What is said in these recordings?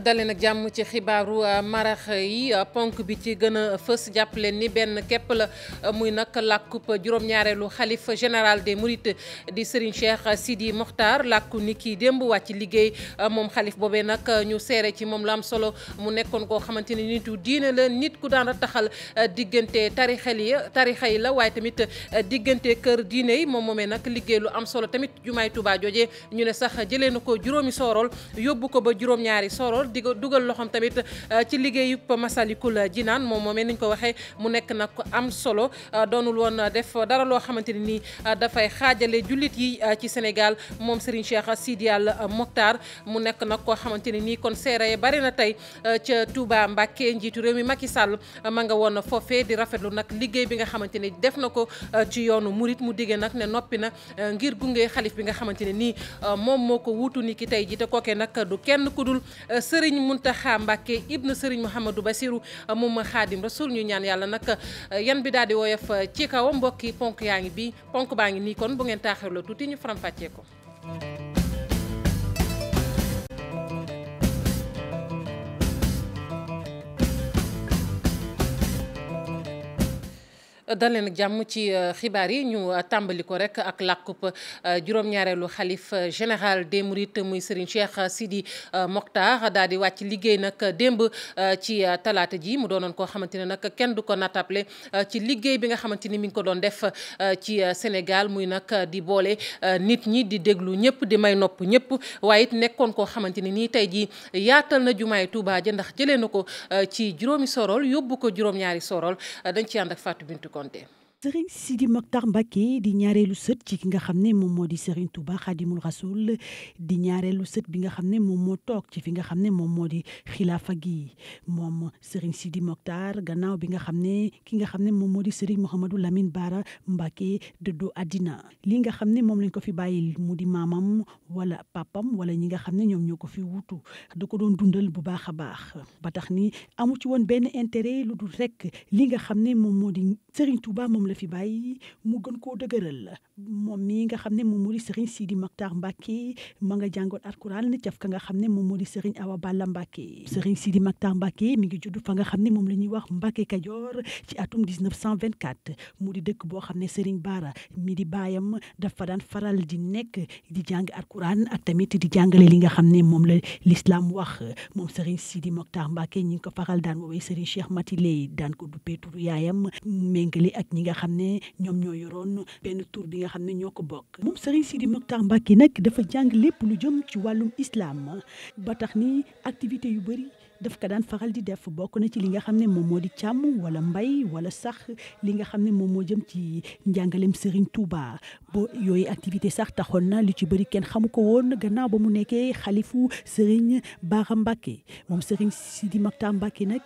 dalee nag jàmm ci xibaaru marax yi ponk bi ci gën a fës jàpp leen ni benn képp la muy nag làkkub juróom-ñaareelu xalif général des mourides di Serigne Cheikh Sidi Mokhtar làkku ni kii démb wàcc liggéey moom xalif boobee nag ñu seere ci moom la am solo mu nekkoon koo xamante ni nitu diine la nit ku daan taxal diggante tarixa yi la waaye tamit diggante kër diine yi moom moomee nag liggéey lu am solo tamit jumaay Tuubaa jooje ñu ne sax jëlee na ko juróomi soorool yóbbu ko ba juróom-ñaari soorool di dugal loxoom tamit ci liggéeyub Masalikul Jinaan moom moomee niñ ko waxee mu nekk nag am solo doonul woon def dara loo xamante ni nii dafay xaajale jullit yi ci Sénégal moom Serigne Cheikh Sidi Mokhtar mu nekk nag koo xamante ni nii kon seere bari na tey ca Touba Mbacké njiitu réew mi Macky Sall ma nga woon foofee di rafetlu nag liggéey bi nga xamante ni def na ko ci yoonu murit mu diggee nag ne noppi na ngir gunge xalif bi nga xamante ne nii moom moo ko wuutu ni ki tey ji te kookee nag du kenn ku dul Serigne Mountakha Mbacké ibn Serigne Mouhamadou Bassirou moom Khadim Rasoul ñu ñaan yàlla nag yan bi daal di woyof ci kaw mbokki ponk baa ngi nii kon bu ngeen taaxirloo tuuti ñu faram fàccee ko. dal leen ak jàmm ci xibaar yi ñu tàmbali ko rek ak làkkub juróom-ñaareelu xalif général des mourides muy Serigne Cheikh Sidi Mokhtar daal di wàcc liggéey nag démb ci talaata ji mu doonoon koo xamante ne nag kenn du ko natable ci liggéey bi nga xamante ni mi ngi ko doon def ci Sénégal muy nag di boole nit ñi di déglu ñëpp di may nopp ñëpp waaye it nekkoon koo xamante ni nii tey jii yaatal na jumaay Touba ja ndax jëlee na ko ci juróomi sorol yóbbu ko juróom-ñaari sorol dañ ci ànd ak Fatou Bintou Konté. Serigne Sidi Mokhtar Mbacké di ñaareelu sët ci ki nga xam ne moom moo di Serigne Touba Khadimul Rasoul di ñaareelu sët bi nga xam ne moom moo toog ci fi nga xam ne moom moo di xilaafa gi moom Serigne Sidi Mokhtar gannaaw bi nga xam ne ki nga xam ne moom moo di Serigne Mouhamadou Lamine Bara Mbacké dëddu àddina li nga xam ne moom lañ ko fi bàyyi mu di maamam wala papam wala ñi nga xam ne ñoom ñoo ko fi wuutu da ko doon dundal bu baax a baax ba tax ni amu ci woon benn intérêt lu dul rek li nga xam ne moom moo di Serigne Touba moom la fi bàyyi mu gën koo dëgëral moom mi nga xam ne moom moo di Serigne Sidi Mokhtar Mbacké ma nga jàngoon alquran ni caf ka nga xam ne moom moo di Serigne Awa Balla Mbacké Serigne Sidi Mokhtar Mbacké mi ngi judd fa nga xam ne moom la ñuy wax Mbacké Kajoor ci atum 1924 mu di dëkk boo xam ne Serigne Bara mi di baayam dafa daan faral di nekk di jàng alquran ak tamit di jàngale li nga xam ne moom la l'islam wax moom Serigne Sidi Mokhtar Mbacké ñi ngi ko faral daan woowee Serigne Cheikh Matiley daan ko duppee turu yaayam méngale ak ñi nga xam ne ñoom ñoo yoroon benn tur bi nga xam ne ñoo ko bokk moom Serigne Sidi Mokhtar Mbacké nag dafa jàng lépp lu jëm ci wàllum islam ba tax ni activité yu bëri daf ko daan faral di def bokk na ci li nga xam ne moom moo di càmm wala mbay wala sax li nga xam ne moom moo jëm ci njàngalem Serigne Touba bo yooyu activité sax taxoon na li ci bëri kenn xamu ko woon gannaaw ba mu nekkee xalifu Serigne Bara Mbacké moom Serigne Sidi Mokhtar Mbacké nag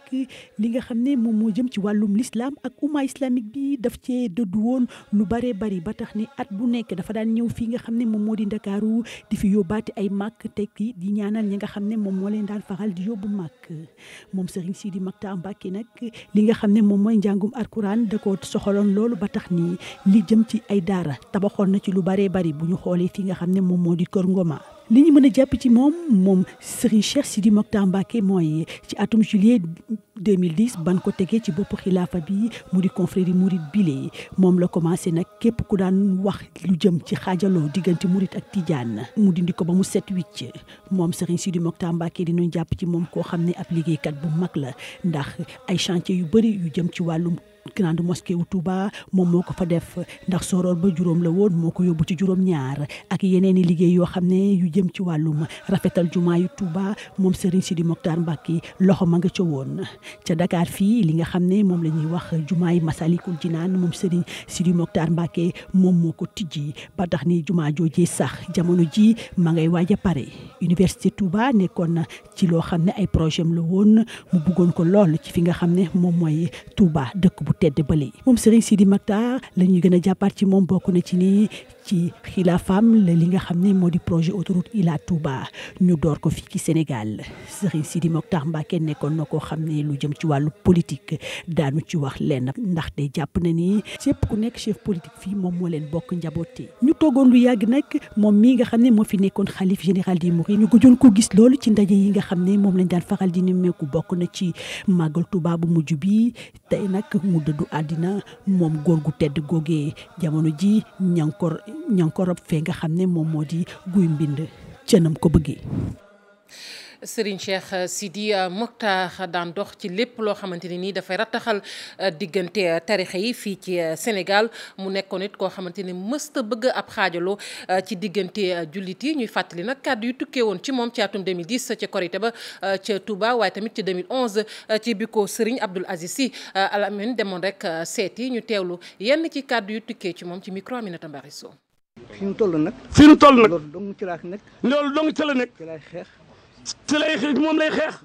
li nga xam ne moom moo jëm ci wàllum l'islam ak umma islamique bi daf cee dëddu woon lu bare bari ba tax ni at bu nekk dafa daan ñëw fii nga xam ne moom moo di Ndakaaru di fi yóbbaati ay màkk tekki di ñaanal ñi nga xam ne moom moo leen daan faral di yóbbu màkk moom Serigne Sidi Mokhtar Mbacké nag li nga xam ne moom mooy njàngum alquran da ko soxaloon loolu ba tax ni li jëm ci ay daara tabaxoon na ci lu baree bari bu ñu xoolee fi nga xam ne moom moo di Kër Ngoma li ñu mën a jàpp ci moom Serigne Cheikh Sidi Mokhtar Mbacké mooy ci atum juillet 2010 ban ko tegee ci bopp xilaafa bi mu di confrérie mouride bile moom la commencé nag képp ku daan wax lu jëm ci xaajaloo diggante mouride ak tijaan mu dindi ko ba mu set wicc moom Serigne Sidi Mokhtar Mbacké dinañ jàpp ci moom koo xam ne ab liggéeykat bu mag la ndax ay chantier yu bëri yu jëm ci wàllum grande mosquée wu Touba moom moo ko fa def ndax soroor ba juróom la woon moo ko yóbbu ci juróom-ñaar ak yeneen i liggéey yoo xam ne yu jëm ci wàllum rafetal jumaa yu Touba moom Serigne Sidi Mokhtar Mbacké loxo ma nga ca woon ca Dakar fii li nga xam ne moom la ñuy wax jumaa yi Masalikul Jinaan moom Serigne Sidi Mokhtar Mbacké moom moo ko tijji ba tax ni jumaa joojee sax jamono ji ma ngay waaj a pare université Touba nekkoon na ci loo xam ne ay projet am la woon mu bëggoon ko lool ci fi nga xam ne moom mooy Touba dëkk bu tedd bële moom Serigne Sidi Mokhtar la ñuy gën a jàppaat ci moom bokk na ci ni ci xilaafam li nga xam ne moo di projet autoroute Ila Touba ñu door ko fii ci Sénégal Serigne Sidi Mokhtar Mbacké nekkoon na koo xam ne lu jëm ci wàllu politique daanu ci wax leen ndaxte jàpp na ni képp ku nekk chef politique fii moom moo leen bokk njaboote ñu toogoon lu yàgg nag moom mii nga xam ne moo fi nekkoon xalif général des Mourides ñu gëjoon ko gis loolu ci ndaje yi nga xam ne moom lañ daan faral di nemmeeku bokk na ci màggal Touba bu mujj bi tey nag mu dëddu àddina moom góor gu tedd googee jamono ji ña ngi ko rob fee nga xam ne moom moo di guy mbind cënam ko bëggee. Serigne Cheikh Sidi Mokhtar daan dox ci lépp loo xamante ne nii dafay rattaxal diggante tarixa yi fii ci Sénégal mu nekkoon it koo xamante ne mësta bëgg ab xaajaloo ci diggante jullit yi ñuy fàttali nag kàddu yu tukkee woon ci moom ci atum 2010 ca Korité ba ca Touba waaye tamit ci 2011 ci bi ko Serigne Abdoul Aziz Sy Al Amine demoon rek seeti ñu teewlu yenn ci kàddu yu tukkee ci moom ci micro Aminata Mbari Sow. fi mu toll nag. loolu dong ci laa nekk. loolu dong ci la nekk. ci lay xeex. ci lay xeex moom lay xeex.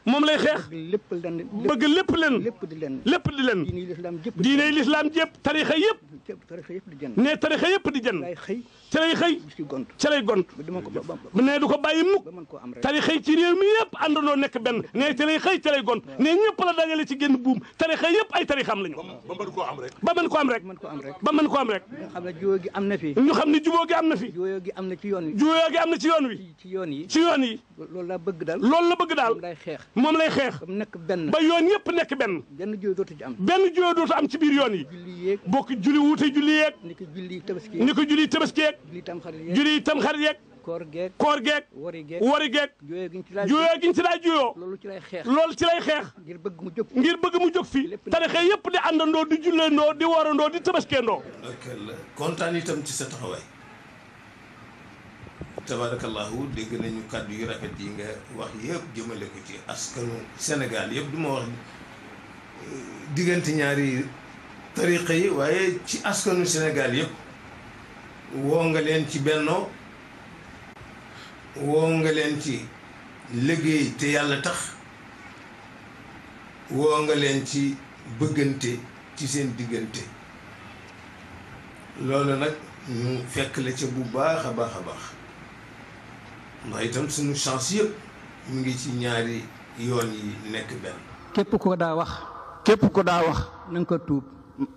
moom lay xeex. bëgg lépp leen. lépp di leen. diine lislaam jëpp. tarixa yëpp. ne tarixa yëpp di jën. ci lay xëy. ci lay gont. ne du ko bàyyi mukk. tarixa yi ci réew mi yëpp àndandoo nekk benn. ne ci lay xëy ci lay gont. ne ñëpp la dajale ci génn buum. tarixa yëpp ay tarixam lañu. ba mën koo am rek. ba mën koo am rek. ñu xam ne jubóo gi am na fi. jubóo gi am na ci yoon wi. jubóo gi am na ci yoon wi. ci yoon yi. loolu la bëgg daal. moom lay xeex. ba mu nekk benn. ba yoon yëpp nekk benn. benn juyoo dootu ci am. benn juyoo dootu am ci biir yoon yi. julli yeeg. bokk julli wuute julli yeeg. ni ko julli tabaski yeeg. julli tamxarit yeeg. koor geeg. wori geeg. juyoo giñ ci daa juyoo. loolu ci lay xeex. ngir bëgg mu jóg fi. tarixa yëpp di àndandoo di julleendoo di woorandoo di tabaskeendoo. kontaan itam ci sa taxawaay. tabarakallahu dégg nañu kàddu yu rafet yi nga wax yëpp jëmale ko ci askanu Sénégal yëpp du ma wax diggante ñaari tariqa yi waaye ci askanu Sénégal yëpp woo nga leen ci bennoo woo nga leen ci liggéey te yàlla tax woo nga leen ci bëggante ci seen diggante loolu nag ñu fekk la ca bu baax a baax a baax ndax itam suñu chance yëpp mu ngi ci ñaari yoon yi nekk benn. képp ko daa wax.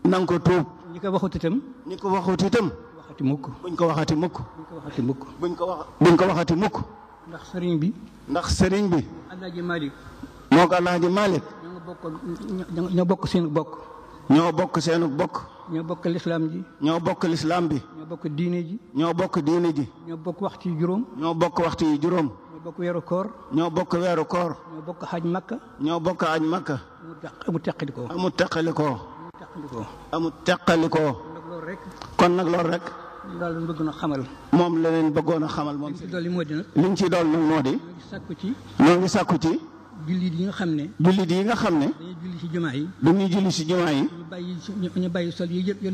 na nga ko tuub. ñi ko waxut itam. waxati mukk. buñ ko waxati mukk. ndax sëriñ bi. Alaaji Malick. moo ko Alaaji Malick. ñoo bokk seen bokk. ñoo bokk seenu bokk. ñoo bokk lislaam ji. ñoo bokk lislaam bi. ñoo bokk diine ji. ñoo bokk diine ji. ñoo bokk waxtu yu juróom. ñoo bokk waxtu yu juróom. ñoo bokk weeru koor. ñoo bokk weeru koor. ñoo bokk xaj makka. ñoo bokk aj makka. amul teqalikoo. amul teqalikoo. kon nag loolu rek. daal lañ bëggoon a xamal. moom la leen bëggoon a xamal moom. li ci dolli moo di nag. li ñu ci dolli nag moo di. ñoo ngi sàkku ci. jullit yi nga xam ne. dañuy julli ci jumaa yi. ñu bàyyi sol yi yëpp yu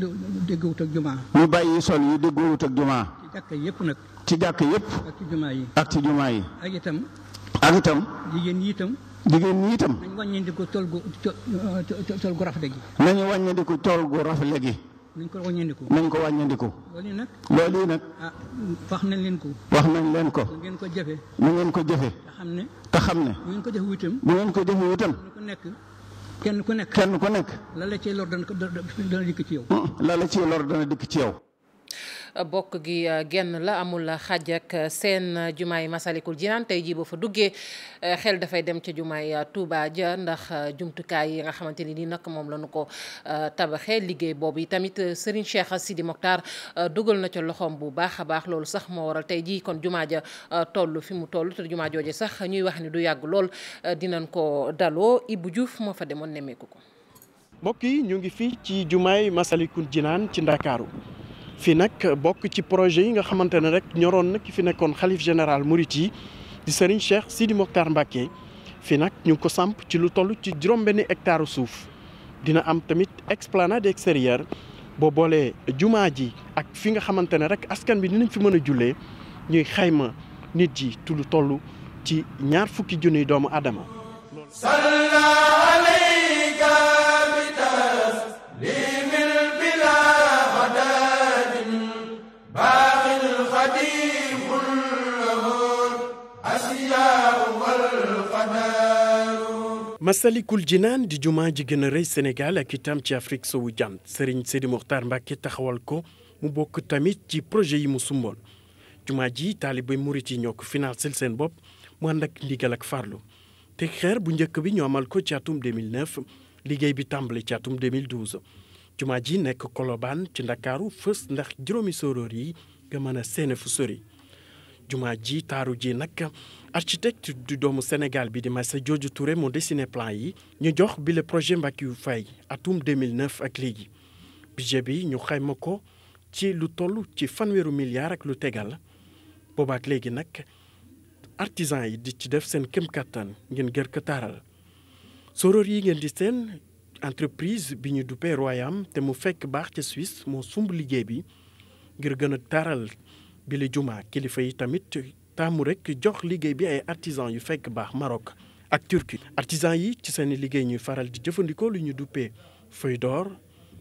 déggoowut ak jumaa. ci jàkka yëpp nag. ci jàkka yëpp. ak ci jumaa yi. ak itam. jigéen ñi itam. nañ wàññandiku tool gu rafet gi. nañu wàññandiku tool gu rafet gi. nañ ko wàññandiku. loolu yi nag. wax nañ leen ko. na ngeen ko jëfe. te xam ne. bu ngeen ko jëfe itam. kenn ku nekk. la la ciy lor dana dikk ci yow. bokk gi genn la amul xaj ak seen jumaay Masalikul Jinaan tey jii boo fa duggee xel dafay dem ca jumaay Touba ja ndax jumtukaay yi nga xamante ni nag moom la ñu ko tabaxee liggéey boobu yi tamit Serigne Cheikh Sidi Mokhtar dugal na ca loxoom bu baax a baax loolu sax moo waral tey jii kon jumaa ja toll fi mu toll te jumaa jooje sax ñuy wax ni du yàgg lool dinañ ko daloo Ibou Diouf moo fa demoon nemmeeku ko. mbokk yi ñu ngi fii ci jumaay Masalikul Jinaan ci Ndakaaru fii nag bokk ci projet yi nga xamante ne rek ñoroon na ki fi nekkoon xalif général Mouride yi di Serigne Cheikh Sidi Mokhtar Mbacké fii nag ñu ngi ko samp ci lu toll ci juróom-benni hectare suuf dina am tamit esplanade extérieure boo boolee jumaa ji ak fi nga xamante ne rek askan bi dinañ fi mën a jullee ñuy xayma nit ji lu toll ci 20 junniy doomu aadama. Massalikul Jinaan di jumaa ji gën a rëy Sénégal ak itam ci Afrique sowu jant Serigne Sidi Mokhtar Mbacké taxawal ko mu bokk tamit ci projet yi mu sumboon jumaa ji taalibe murit yi ñoo ko financé seen bopp mu ànd ak ndigal ak farlu te xeer bu njëkk bi ñu amal ko ci atum 2009 liggéey bi tàmbali ci atum 2012 jumaa ji nekk Colobane ci Ndakaaru fës ndax juróomi sóoróor yi nga mën a séene fu sori jumaa ji taaru ji nag architecte du doomu Sénégal bi di Massajojo Touré moo dessiné plan yi ñu jox bi le projet Mbackiyou Faye atum 2009 ak léegi budget bi ñu xayma ko ci lu toll ci 1,0 milliard ak lu tegal boobaak léegi nag artisan yi di ci def seen kem kattan ngeen gër ko taaral soror yi ngeen di seen entreprise bi ñu duppee Royam te mu fekk baax ca Suisse moo sumb liggéey bi ngir gën a taaral bi la jumaa kilifa yi tamit taamu rek jox liggéey bi ay artisan yu fekk baax Maroc ak Turquie artisan yi ci seen liggéey ñuy faral di jëfandikoo lu ñu duppee feuille d'or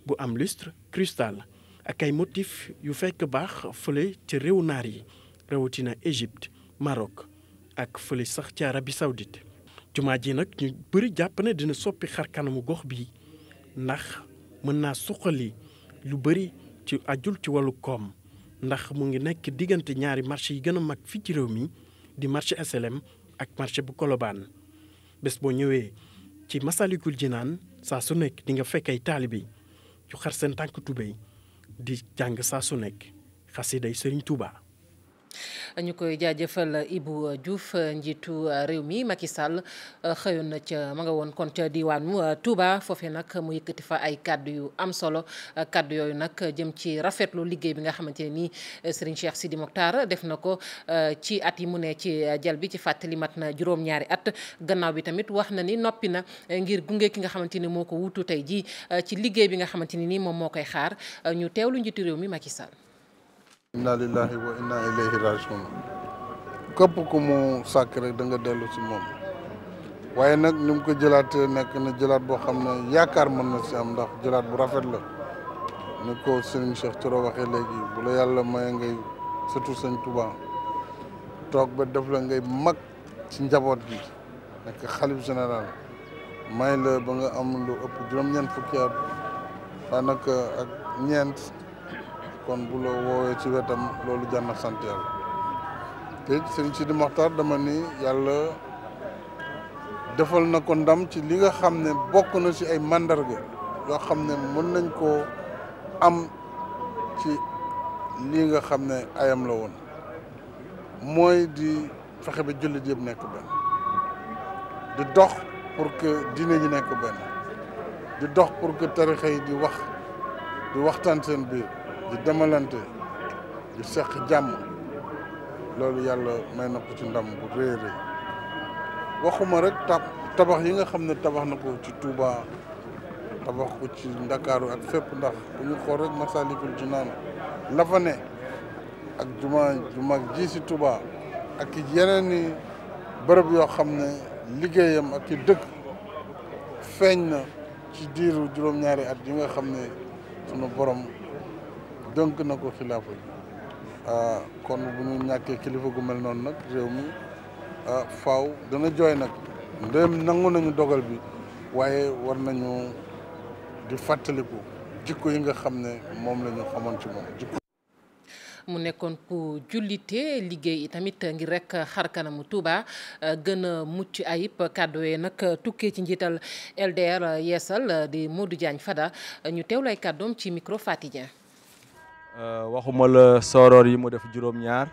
bu am lustre cristal ak ay motif yu fekk baax fële ci réew naar yi rawatina Égypte Maroc ak fële sax ci Arabie Saoudite jumaa ji nag ñu bëri jàpp ne dina soppi xar kanamu gox bi ndax mën naa suqali lu bëri ci ajul ci wàllu koom ndax mu ngi nekk diggante ñaari marché yi gën a mag fii ci réew mi di marché SLM ak marché bu Colobane bés boo ñëwee ci Massalikul Jinaan saa su nekk di nga fekk ay taalibe yu xar seen tànk tubéy di jàng saa su nekk xasiday Serigne Touba. ñu koy jaajëfal Ibou Diouf njiitu réew mi Macky Sall xëyoon na ca ma nga woon kon ca diwaanu Touba foofee nag mu yëkkati fa ay kàddu yu am solo kàddu yooyu nag jëm ci rafetlu liggéey bi nga xamante ne nii Serigne Cheikh Sidi Mokhtar def na ko ci at yi mu ne ci jal bi ci fàttali mat na juróom-ñaari at gannaaw bi tamit wax na ni noppi na ngir gunge ki nga xamante ni moo ko wutu tey ji ci liggéey bi nga xamante ni nii moom moo koy xaar ñu teewlu njiitu réew mi Macky Sall. inna lillahi wa inna ilayhi rajiun képp ku mu sàkk rek da nga dellu ci moom waaye nag ni mu ko jëlaatee nekk na jëlaat boo xam ne yaakaar mën na si am ndax jëlaat bu rafet la ni ko Serigne Cheikh Thioro waxee léegi bu la yàlla maye ngay sëtu Sëñ Touba toog ba def la ngay mag ci njaboot gi nekk xalif général may la ba nga am lu ëpp juróom-ñeent fukki at daanaka ak ñeent kon bu la woowee ci wetam loolu jar na sant yàlla te Serigne Sidi Mokhtar dama ni yàlla defal na ko ndam ci li nga xam ne bokk na ci ay mandarga yoo xam ne mën nañ koo am ci lii nga xam ne ayam la woon mooy di fexe ba jullit yëpp nekk benn di dox pour que diine ñi nekk benn di dox pour que tarixa yi di waxtaan seen biir di demalante di seq jàmm loolu yàlla may na ko ci ndam bu rëy rëy waxuma rek tabax yi nga xam ne tabax na ko ci Touba tabax ko ci Ndakaaru ak fépp ndax bu ñu xool rek Massalikul Jinaan la fa ne ak ju mag ji si Touba ak yeneen i bërëb yoo xam ne liggéeyam ak i dëkk feeñ na ci diiru juróom-ñaari at yi nga xam ne sunu borom dënk na ko xilaafa yi kon bu ñu ñàkkee kilifa gu mel noonu nag réew mi faaw dana jooy nag ndéem nangu nañu dogal bi waaye war nañu di fàttaliku jikko yi nga xam ne moom la ñu xamoon ci moom mu nekkoon ku jullite liggéey tamit ngir rek xar kanamu Touba gën a mucc ayib kàddu yee nag tukkee ci njiital LDR Yeesal di Modou Diagne Fada ñu teewlay kàddoom ci micro Faty Dieng. waxuma la sooroor yi mu def juróom-ñaar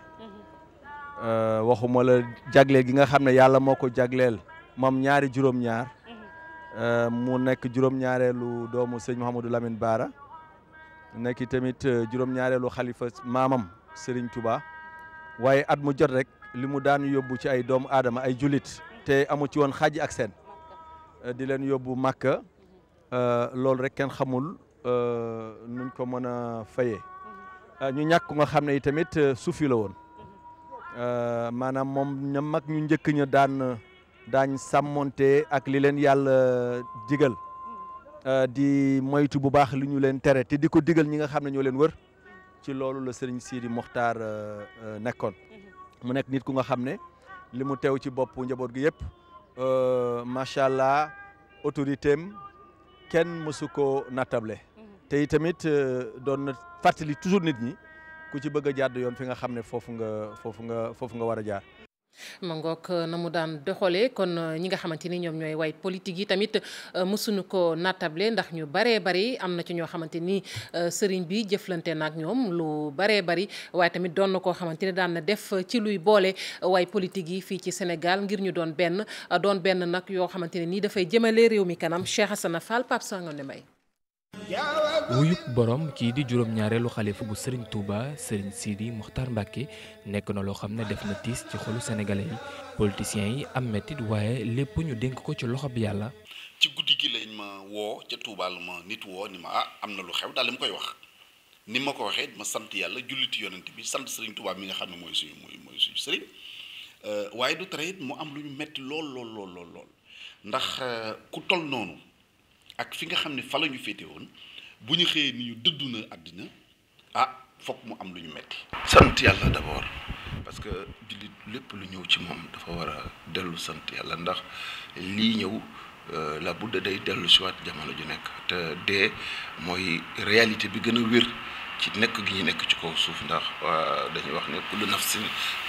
waxuma la jagleel gi nga xam ne yàlla moo ko jagleel moom ñaari juróom-ñaar mu nekk juróom-ñaareelu doomu sëñ Mouhamadou Lamine Bara nekk tamit juróom-ñaareelu xalifa maamam Serigne Touba waaye at mu jot rek li mu daan yóbbu ci ay doomu aadama ay jullit te amu ci woon xaaj ak seen di leen yóbbu Makka loolu rek kenn xamul nuñ ko mën a fayee ñu ñàkk nga xam ne tamit suufi la woon maanaam moom ña mag ñu njëkk ña daañ sàmmonte ak li leen yàlla digal di moytu bu baax li ñu leen tere te di ko digal ñi nga xam ne ñoo leen wër ci loolu la Serigne Sidi Mokhtar nekkoon mu nekk nit ku nga xam ne li mu teew ci bopp njaboot gi yëpp macha allah autorité am kenn mësu ko nattable te itamit doon na fàttali toujours nit ñi ku ci bëgg a jàdd yoon fi nga xam ne foofu nga war a jaar. ma ngoog na mu daan doxalee kon ñi nga xamante ni ñoom ñooy way politique yi tamit mësuñu ko nattable ndax ñu baree bari am na ci ñoo xamante ni sëriñ bi jëflante na ak ñoom lu baree bari waaye tamit doon na koo xamante ni daan na def ci luy boole way politique yi fii ci Sénégal ngir ñu doon benn nag yoo xamante ne nii dafay jëmale réew mi kanam Cheikh Hassana Fall Pape Sangone Mbaye. wuyuk borom kii di juróom-ñaareelu xalifa bu Serigne Touba Serigne Sidi Mokhtar Mbacké nekk na loo xam ne def na tiis ci xolu sénégalais yi politiciens yi am mettit waaye lépp ñu dénk ko ci loxo bi yàlla. ci guddi gi lañ ma woo ca Touba la ma nit woo ni ma am na lu xew daal ma koy wax ni ma ko waxee ma sant yàlla julliti yonent bi sant Serigne Touba mi nga xam ne mooy suñu Serigne waaye du tere it mu am lu ñu metti lool ndax ku toll noonu. ak fi nga xam ne fa la ñu féete woon bu ñu xëyee ni ñu dëddu na àddina fokk mu am lu ñu metti sant yàlla d'abord parce que jullit lépp lu ñëw ci moom dafa war a dellu sant yàlla ndax lii ñëw la budda day dellu si waat jamono ju nekk te dee mooy réalité bi gën a wér ci nekk gi ñu nekk ci kaw suuf ndax dañuy wax ne kullu nafsin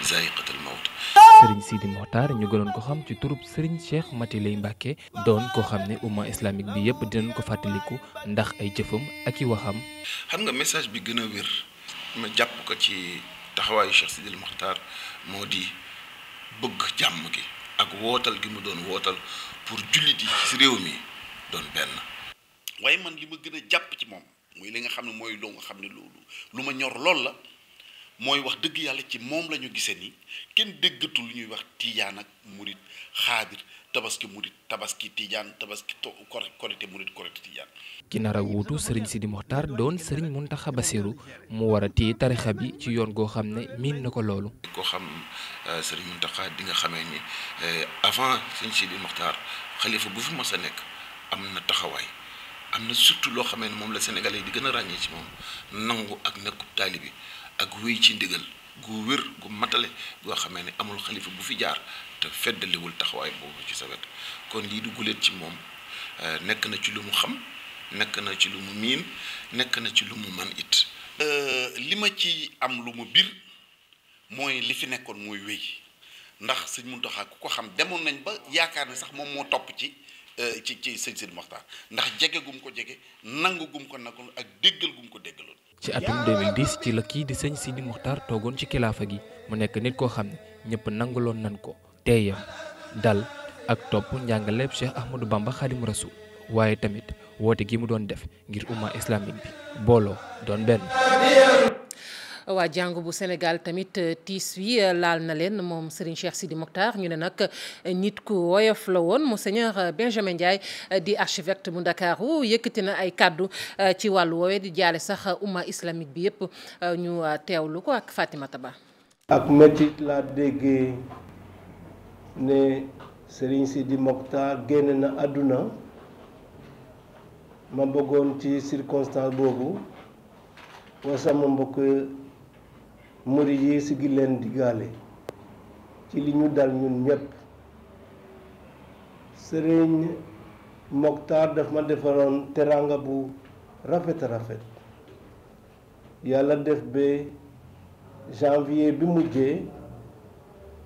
zaa'iqatul mawt. Serigne Sidi Mokhtar ñu gënoon ko xam ci turub Serigne Cheikh Mati Lay Mbacké doon koo xam ne umma islamique bi yëpp dinañ ko fàttaliku ndax ay jëfam ak i waxam. xam nga message bi gën a wér ma jàpp ko ci taxawaayu Cheikh Sidi Mokhtar moo di bëgg jàmm gi ak wootal gi mu doon wootal pour jullit yi ci réew mi doon benn waaye man li ma gën a jàpp ci moom. mooy li nga xam ne mooy loo nga xam ne lu ma ñor lool la mooy wax dëgg yàlla ci moom la ñu gisee ni kenn déggatul lu ñuy wax tiijaan ak murit xaadir tabaski murit tabaski tiijaan tabaski korite murit korite tiijaan. ki nar a wuutu Serigne Sidi Mokhtar doon Serigne Mountakha Bassirou mu war a téye tarixa bi ci yoon goo xam ne miin na ko loolu. ko xam Serigne Mountakha di nga xamee ni avant Serigne Sidi Mokhtar xalifa bu fi mos a nekk am na taxawaay. am na surtout loo xamee ne moom la sénégalais di gën a ràññee ci moom nangu ak nekkub taalibi ak wéy ci ndigal gu wér gu matale goo xamee ne amul xalifa bu fi jaar te feddaliwul taxawaay boobu ci sa wet kon lii du guléet ci moom nekk na ci lu mu xam nekk na ci lu mu miin nekk na ci lu mu man it. li ma ci am lu mu bir mooy li fi nekkoon mooy wéy ndax sëñ Mountakha ku ko xam demoon nañ ba yaakaar ne sax moom moo topp ci sëñ Sidi Mokhtar ndax jege gum ko jege nangu gum ko nangul ak déggal gum ko déggaloon. ci atum 2010 ci la kii di sëñ Sidi Mokhtar toogoon ci kilaafa gi mu nekk nit koo xam ne ñëpp nanguloon nan ko teeyam dal ak topp njàngaleeb Cheikh Ahmadou Bamba Khadim Rasoul waaye tamit woote gi mu doon def ngir umma islamique bi booloo doon benn. waa jàngu bu Sénégal tamit tiis wi laal na leen moom Serigne Cheikh Sidi Mokhtar ñu ne nag nit ku woyof la woon Monseigneur Benjamin Ndiaye di archevêque bu Ndakaaru yëkkati na ay kàddu ci wàllu woowee di jaale sax umma islamique bi yëpp ñu teewlu ko ak Fatimata Ba. ak métit laa déggee ne Serigne Sidi Mokhtar génn na àdduna ma bëggoon ci circonstance boobu wa sama mbokk murid yi si gi leen diggaale ci li ñu dal ñun ñëpp. Serigne Mokhtar daf ma defaroon teranga bu rafet rafet yàlla def ba janvier bi mujjee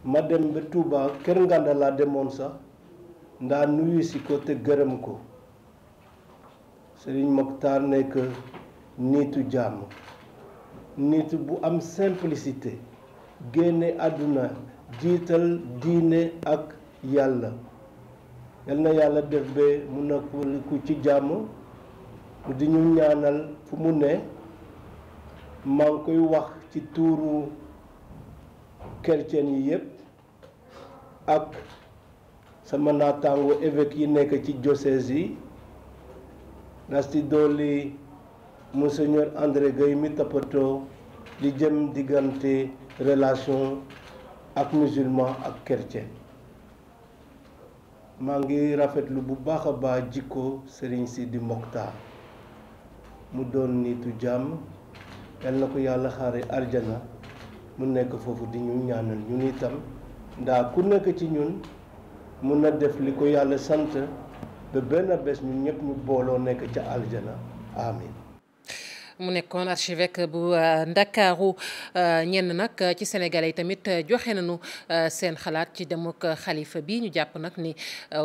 ma dem ba Touba Kër Nganda laa demoon sax ndaa nuyu si ko te gërëm ko. Serigne Mokhtar nekk nitu jàmm nit bu am simplicité génne àdduna jiital diine ak yàlla yal na yàlla def ba mu nekk ci jàmm mu di ñu ñaanal fu mu ne maa ngi koy wax ci tuuru chrétien yi yépp ak sama naataango évêque yi nekk ci diocèse yi nasti dolli Monseigneur André Gueye mi toppatoo li jëm diggante relation ak musulman ak chrétien maa ngi rafetlu bu baax a baax jikko Serigne Sidi Mokhtar mu doon nitu jàmm yal na ko yàlla xaare arjana mu nekk foofu di ñu ñaanal ñun itam ndaa ku nekk ci ñun mun a def li ko yàlla sant ba benn bés ñun ñëpp ñu booloo nekk ca aljana amin. mu nekkoon archevêque bu Ndakaaru ñenn nag ci Sénégalais yi tamit joxe nañu seen xalaat ci demuk xalifa bi ñu jàpp nag ni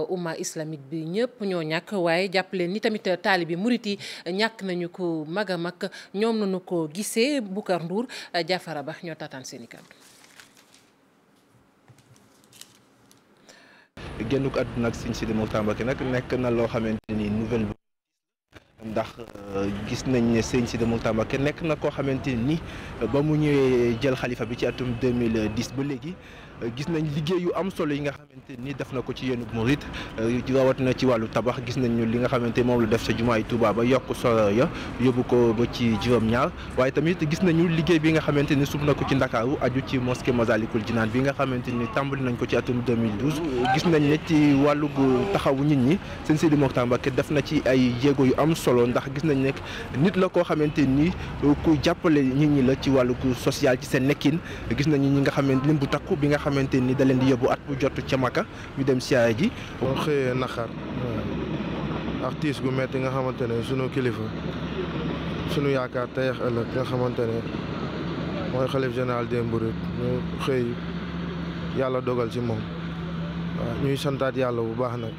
umma islamique bi ñëpp ñoo ñàkk waaye jàpp leen ni tamit taalibi murit yi ñàkk nañu ko mag a mag ñoom nañu ko gisee. Boucar Ndour Jaafara Ba ñoo taataan seen i kàddu. génnuk àdduna ak Sëñ Sidi Mokhtar Mbacké nag nekk na loo xamante ni nouvelle ndax gis nañ ne Sëñ Sidi Mokhtar Mbacké nekk na koo xamante ni ba mu ñëwee jël xalifa bi ci atum 2010 ba léegi gis nañ liggéey yu am solo yi nga xamante ni def na ko ci yenn murit rawat na ci wàllu tabax gis nañ li nga xamante moom la def sa jumaay Touba ba yokk solo ya yóbbu ko ba ci juróom-ñaar waaye tamit gis nañu liggéey bi nga xamante ni sub na ko ci Ndakaaru aju ci mosquée Masalikul Jinaan bi nga xamante ni tàmbali nañ ko ci atum 2012 gis nañ ne ci wàllu taxawu nit ñi Sëñ Sidi Mokhtar Mbacké def na ci ay jéego yu am solo ndax gis nañ ne nit la koo xamante ni ku jàppale nit ñi la ci wàllu social ci seen nekkin gis nañu ñi nga xamante lim bu takku bi nga xamante ni da leen di yóbbu at bu jot ca Makka ñu dem siyaare ji. boo xëyee naqar ak tiis gu metti nga xamante ne sunu kilifa sunu yaakaar tey ak ëllëg nga xamante ne mooy xalif général des Mourides ñu xëy yàlla dogal ci moom waaw ñuy santaat yàlla bu baax nag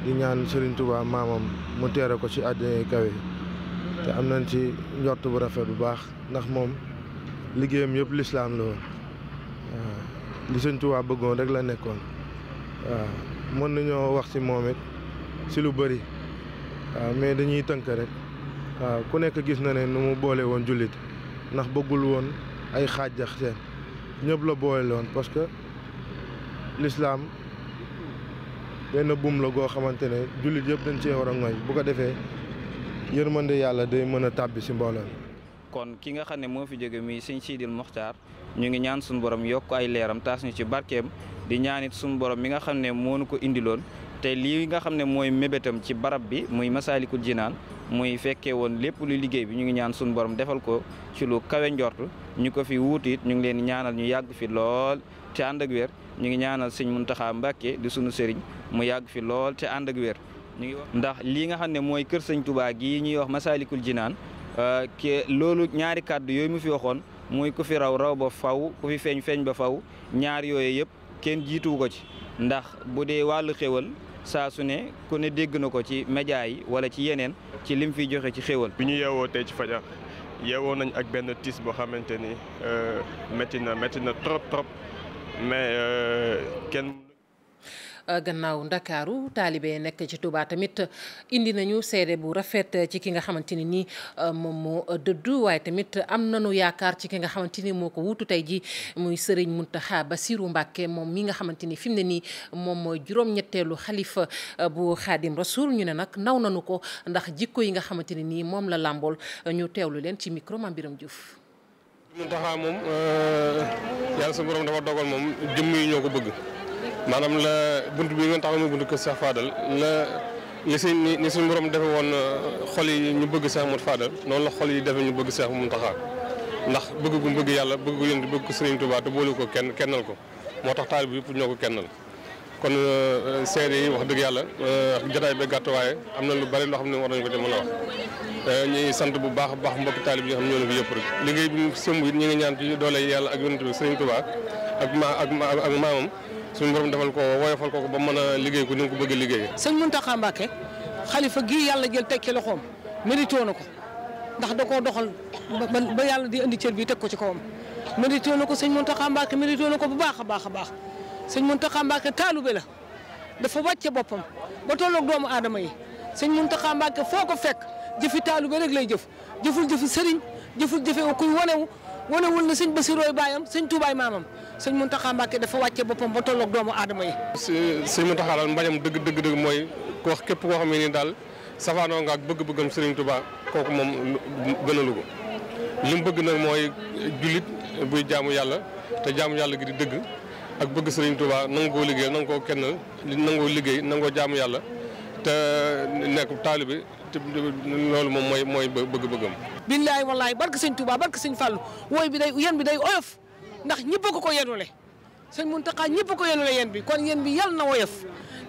di ñaan Serigne Touba maamam mu teere ko ci àddina kawe te am nañ ci njort bu rafet bu baax ndax moom liggéeyam yëpp lislaam la woon waaw li Sëñ Touba bëggoon rek la nekkoon waaw mën nañoo wax ci moom it ci lu bëri waaw mais dañuy tënk rek waaw ku nekk gis na ne nu mu boole woon jullit ndax bëggul woon ay xaajax seen ñëpp la boole woon parce que lislaam benn buum la goo xamante ne jullit yëpp dañ cee war a ngoy bu ko defee yërmande yàlla day mën a tàbbi ci mbooloo. kon ki nga xam ne moo fi jóge muy Sëñ Sidil Mokhtar ñu ngi ñaan suñu borom yokk ay leeram taas ñu ci barkeem di ñaanit suñu borom mi nga xam ne moo nu ko indiloon te lii nga xam ne mooy mébétam ci barab bi muy Masalikul Jinaan muy fekkee woon lépp lu liggéey bi ñu ngi ñaan suñu borom defal ko ci lu kawe njort ñu ko fi wuutu it ñu ngi leen ñaanal ñu yàgg fi lool te ànd ak wér ñu ngi ñaanal Sëñ Muntaxa Mbacké di sunu sëriñ mu yàgg fi lool te ànd ak wér ñu ngi wax ndax lii nga xam ne mooy kër Sëñ Touba gii ñuy wax Masalikul Jinaan loolu ñaari kàddu yooyu mu fi waxoon muy ku fi raw raw ba faw ku fi feeñ feeñ ba faw ñaar yooyu yëpp kenn jiituwu ko ci ndax bu dee wàllu xéwal saa su ne ku ne dégg na ko ci média yi wala ci yeneen ci lim fiy joxe ci xéwal. bi ñu yeewoo tey ci fajar yeewoo nañ ak benn tiis boo xamante ni métti na trop mais kenn. gannaaw Ndakaaru taalibe nekk ci Touba tamit indi nañu seede bu rafet ci ki nga xamante ni nii moom moo dëddu waaye tamit am nañu yaakaar ci ki nga xamante ni moo ko wuutu tey ji muy Serigne Mountakha Bassirou Mbacké moom mi nga xamante ni fi mu ne nii moom mooy juróom-ñetteelu xalifa bu Xaadim Rasul ñu ne nag naw nañu ko ndax jikko yi nga xamante ni nii moom la làmbool ñu teewlu leen ci micro Mame Biram Diouf. Mountakha moom yàlla sa borom dafa dogal moom jëmm yi ñoo ko bëgg. maanaam la bunt bi nga taxaw muy buntu kër Cheikh Fadal ni suñu borom defe woon xol yi ñu bëgg Cheikh Modou Fadal noonu la xol yi defe ñu bëgg Cheikh Mountakha ndax bëgg gu bëgg yàlla bëgg gu yënd bëgg ko Serigne Touba te boolu ko kennal ko moo tax taalib yëpp ñoo ko kennal kon seede yi wax dëgg yàlla jotaay ba gàtt waaye am na lu bari loo xam ne war nañu ko ci mën a wax ñuy sant bu baax a baax mbokki taalib yi nga xam ne ñoo ne fi yëpp rek liggéey bi sëmb it ñu ngi ñaan ci doole yàlla ak yonent bi Serigne Touba ak maamam suñu borom defal ko woyofal ko ba mën a liggéey ko ni mu ko bëgg a liggéey. sëñ Mountakha Mbacké xalifa gii yàlla jël teg ci loxoom mérité na ko ndax da koo doxal ba yàlla di indi cër bi teg ko ci kawam mérité na ko sëñ Mountakha Mbacké mérité na ko bu baax a baax a baax sëñ Mountakha Mbacké taalube la dafa wàcce boppam ba tolloog doomu aadama yi sëñ Mountakha Mbacké foo ko fekk jëfi taalube rek lay jëful jëfi sëriñ jëful jëfe kuy wanewul na sëñ Bassirooy baayam sëñ Tuubaay maamam sëñ Mountakha Mbacké dafa wàcce boppam ba tolloog doomu aadama yi. sëñ Mountakha daal mbañam dëgg mooy ko wax képp koo xam ne ni daal safaanoo nga ak bëgg-bëggam Serigne Touba kooku moom gënalu ko li mu bëgg nag mooy jullit buy jaamu yàlla te jaamu yàlla gi di dëgg ak bëgg Serigne Touba nangu koo liggéey nangu koo kennal nangoo liggéey nangoo jaamu yàlla te nekk taalibe te loolu moom mooy bëgg-bëggam. billaay wallaay barke sëñ Touba barke sëñ Fallou wooy bi day yan bi day oyof ndax ñëpp ko yenule sëñ Muntaxa ñëpp ko yenu la yéen bi kon yéen bi yàlla na woyof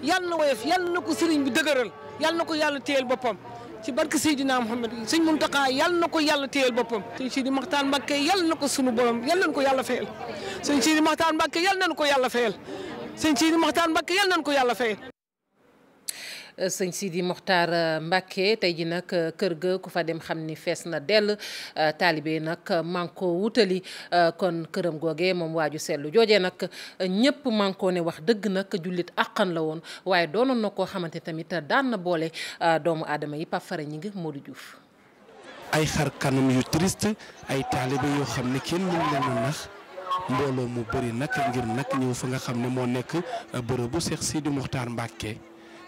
yàlla na ko sëriñ bi dëgëral yàlla na ko yàlla téyel boppam ci barke Seydina Muhammad sëñ Muntaxa yàlla na ko yàlla téyel boppam sëñ Sidi Maxtaar Mbàkke yàlla na ko sunu borom yàlla nañ ko yàlla fayal sëñ Sidi Maxtaar Mbàkke yàlla nañ ko yàlla fayal sëñ Sidi Maxtaar Mbàkke yàlla nañ ko yàlla fayal. sëñ Sidi Mokhtar Mbacke tey ji nag kër ga ku fa dem xam ni fees na dell taalibe nag manko wutali kon këram googee moom waaju sellu joojee nag ñëpp manko ne wax dëgg nag jullit àqan la woon waaye doonoon na koo xamante tamit daan na boole doomu aadama yi Pape Fara ñi ngi Modou Diouf. ay xar kanam yu triste ay taalibe yoo xam ne kenn mën leen a nax mbooloo mu bëri nag ngir nag ñëw fa nga xam ne moo nekk bërëbu Cheikh Sidi Mokhtar Mbacke.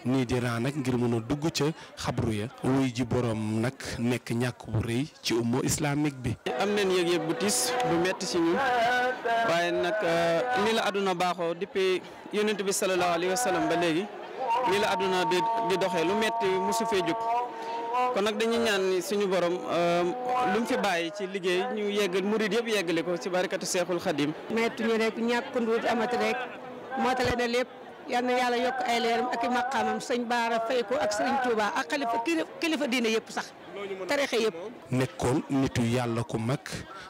nii di raa nag ngir mën a dugg ca xabru ya wuy ji borom nag nekk ñàkk bu rëy ci umma islamique bi. am nañ yëg-yëg bu tiis bu metti si ñun waaye nag nii la àdduna baaxoo depuis yonent bi sallallahu alayhi wa sallam ba léegi nii la àdduna di doxee lu metti mosu fee jóg kon nag dañuy ñaan ni suñu borom lu mu fi bàyyi ci liggéey ñu yeggal murid yëpp yeggale ko ci barakatu Seexul Xadim. metti ñu rek ñàkk nduut amati rek mootale na lépp. yal na yàlla yokk ay leeram ak i maqaamam sëñ Baara fay ko ak sëñ Touba ak kilifa diine yëpp sax tarixe yëpp. nekkoon nitu yàlla ku mag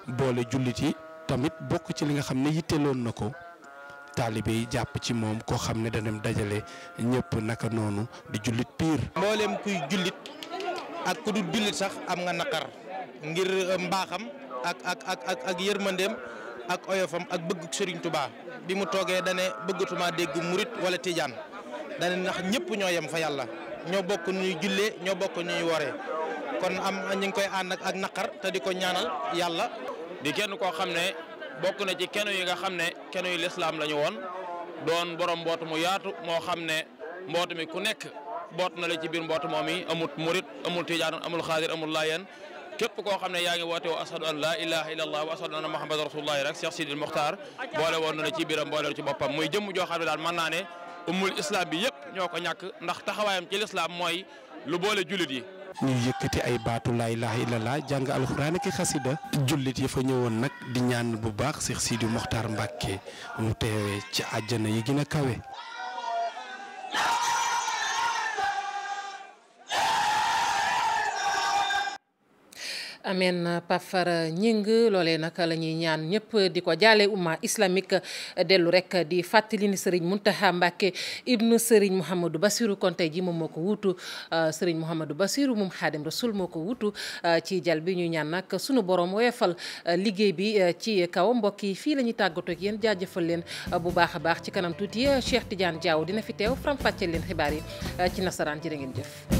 boole jullit yi tamit bokk ci li nga xam ne yitteloon na ko taalibe yi jàpp ci moom koo xam ne dañu dajale ñëpp naka noonu di jullit piir. mboolem kuy jullit ak ku dul jullit sax am nga naqar ngir mbaaxam ak yërmandeem ak oyofam ak bëgg Serigne Touba. bi mu toogee dane bëggatuma dégg murit wala tijaan dane ndax ñëpp ñoo yem fa yàlla ñoo bokk ñuy jullee ñoo bokk ñuy woree kon ñu ngi koy ànd ak naqar te di ko ñaanal yàlla. di kenn koo xam ne bokk na ci kenn yi nga xam ne kenn yu lislaam la ñu woon doon borom mboot mu yaatu moo xam ne mboot mi ku nekk boot na la ci biir mboot moom yi amul murit amul tijaan amul xaadir amul laayeen képp koo xam ne yaa ngi woote wa ashadu an la ilaha illallah wa ashadu anna muhammadan rasulullahi rek Cheikh Sidi Mokhtar boole woon na ci biiram boole ci boppam muy jëmm joo xam ne daal mën naa ne umul islam bi yëpp ñoo ko ñàkk ndax taxawaayam ci lislaam mooy lu boole jullit yi. ñu yëkkati ay baatu laa ilaha illallah jàng alxuraan ak xasida jullit yi fa ñëwoon nag di ñaan bu baax Cheikh Sidi Mokhtar Mbacke mu teewee ci àjjana yi gën a kawe. ameen Pape Fara Ñing loolee nag la ñuy ñaan ñëpp di ko jaale umma islamique dellu rek di fàttali ni Serigne Mountakha Mbacké ibnu Serigne Mouhamadou Bassirou kon tey ji moom moo ko wuutu Serigne Mouhamadou Bassirou moom Xaadim Rasul moo ko wuutu ci jal bi ñu ñaan nag sunu borom woyofal liggéey bi ci kaw mbokk yi fii la ñuy tàggatoo ak yéen jaajëfal leen bu baax a baax ci kanam tuuti Cheikh Tidiane Diaw dina fi teew faram fàcceel leen xibaar yi ci nasaraan jërë ngeen jëf.